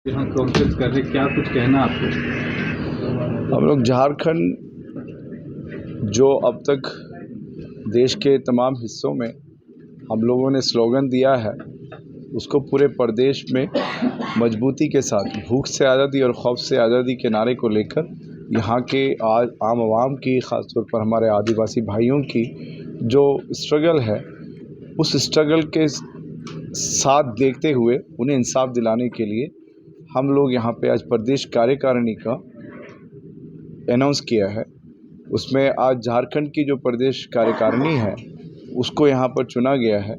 यहाँ कांग्रेस कर रहे, क्या कुछ कहना आपको? हम लोग झारखंड जो अब तक देश के तमाम हिस्सों में हम लोगों ने स्लोगन दिया है, उसको पूरे प्रदेश में मजबूती के साथ भूख से आज़ादी और खौफ से आज़ादी के नारे को लेकर यहाँ के आज आम आवाम की, ख़ासतौर पर हमारे आदिवासी भाइयों की जो स्ट्रगल है, उस स्ट्रगल के साथ देखते हुए उन्हें इंसाफ दिलाने के लिए हम लोग यहाँ पे आज प्रदेश कार्यकारिणी का अनाउंस किया है। उसमें आज झारखंड की जो प्रदेश कार्यकारिणी है उसको यहाँ पर चुना गया है,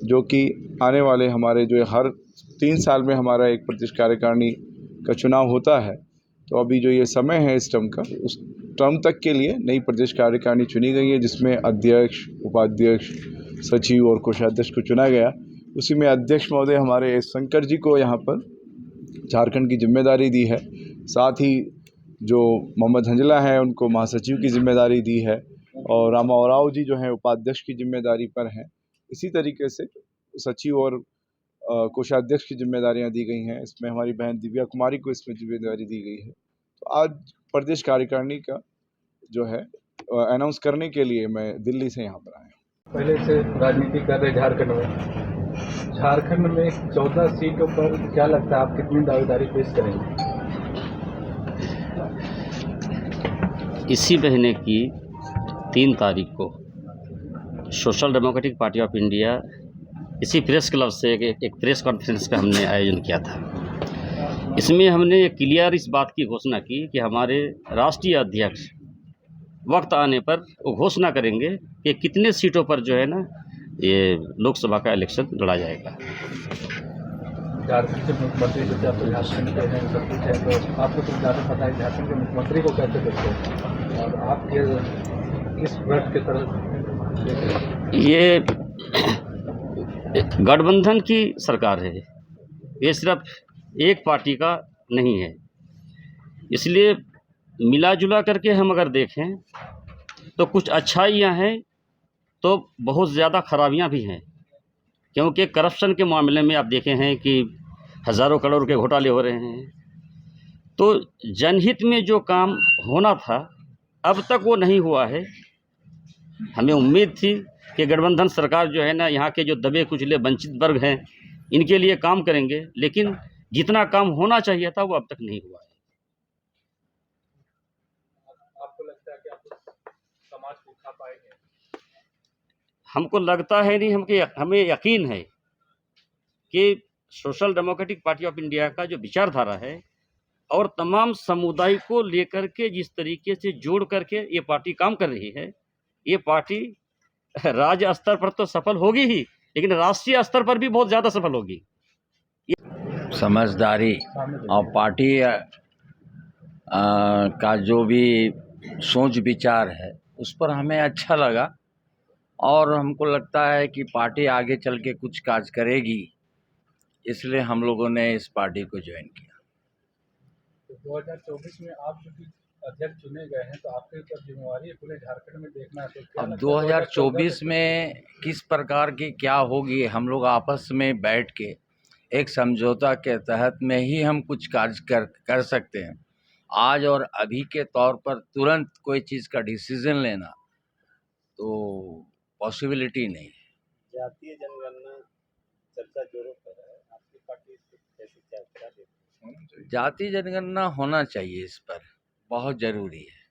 जो कि आने वाले हमारे जो हर 3 साल में हमारा एक प्रदेश कार्यकारिणी का चुनाव होता है। तो अभी जो ये समय है इस टर्म का, उस टर्म तक के लिए नई प्रदेश कार्यकारिणी चुनी गई है, जिसमें अध्यक्ष, उपाध्यक्ष, सचिव और कोषाध्यक्ष को चुना गया। उसी में अध्यक्ष महोदय हमारे एस शंकर जी को यहाँ पर झारखंड की जिम्मेदारी दी है। साथ ही जो मोहम्मद हंजला है उनको महासचिव की जिम्मेदारी दी है और रामा ओराव जी जो हैं उपाध्यक्ष की जिम्मेदारी पर हैं। इसी तरीके से सचिव और कोषाध्यक्ष की जिम्मेदारियां दी गई हैं। इसमें हमारी बहन दिव्या कुमारी को इसमें जिम्मेदारी दी गई है। तो आज प्रदेश कार्यकारिणी का जो है अनाउंस करने के लिए मैं दिल्ली से यहाँ पर आया हूँ। पहले से राजनीति कर रहे झारखंड में 14 सीटों पर क्या लगता है आप कितनी दावेदारी पेश करेंगे? इसी महीने की 3 तारीख को social democratic party of India इसी प्रेस क्लब से एक प्रेस कॉन्फ्रेंस का हमने आयोजन किया था। इसमें हमने क्लियर इस बात की घोषणा की कि हमारे राष्ट्रीय अध्यक्ष वक्त आने पर वो घोषणा करेंगे कि कितने सीटों पर जो है ना ये लोकसभा का इलेक्शन लड़ा जाएगा। झारखंड के मुख्यमंत्री जो आप झारखंड के हैं, सब कुछ है, तो आपको तो ज़्यादा पता है झारखंड के मुख्यमंत्री को कैसे देखते हैं और आप किस वर्ग की तरफ? ये गठबंधन की सरकार है, ये सिर्फ एक पार्टी का नहीं है। इसलिए मिला जुला करके हम अगर देखें तो कुछ अच्छाइयाँ हैं तो बहुत ज़्यादा खराबियाँ भी हैं, क्योंकि करप्शन के मामले में आप देखे हैं कि हज़ारों करोड़ के घोटाले हो रहे हैं। तो जनहित में जो काम होना था अब तक वो नहीं हुआ है। हमें उम्मीद थी कि गठबंधन सरकार जो है ना यहाँ के जो दबे कुचले वंचित वर्ग हैं इनके लिए काम करेंगे, लेकिन जितना काम होना चाहिए था वो अब तक नहीं हुआ है। आपको लगता है कि आप समाज को उठा पाएंगे? हमको लगता है नहीं, हमें यकीन है कि social democratic party of India का जो विचारधारा है और तमाम समुदाय को लेकर के जिस तरीके से जोड़ करके ये पार्टी काम कर रही है, ये पार्टी राज्य स्तर पर तो सफल होगी ही, लेकिन राष्ट्रीय स्तर पर भी बहुत ज़्यादा सफल होगी। समझदारी और पार्टी का जो भी सोच विचार है उस पर हमें अच्छा लगा और हमको लगता है कि पार्टी आगे चल के कुछ काज करेगी, इसलिए हम लोगों ने इस पार्टी को ज्वाइन किया। तो 2024 में आप जो अध्यक्ष चुने गए हैं तो आपके ऊपर जिम्मेवारी है पूरे झारखंड में देखना है। तो अब 2024 में किस प्रकार की क्या होगी, हम लोग आपस में बैठ के एक समझौता के तहत में ही हम कुछ कार्य कर सकते हैं। आज और अभी के तौर पर तुरंत कोई चीज़ का डिसीजन लेना तो पॉसिबिलिटी नहीं है। जातीय जनगणना चर्चा जोरों पर है, आपकी पार्टी इसको कैसे क्या देती है? जातीय जनगणना होना चाहिए, इस पर बहुत ज़रूरी है।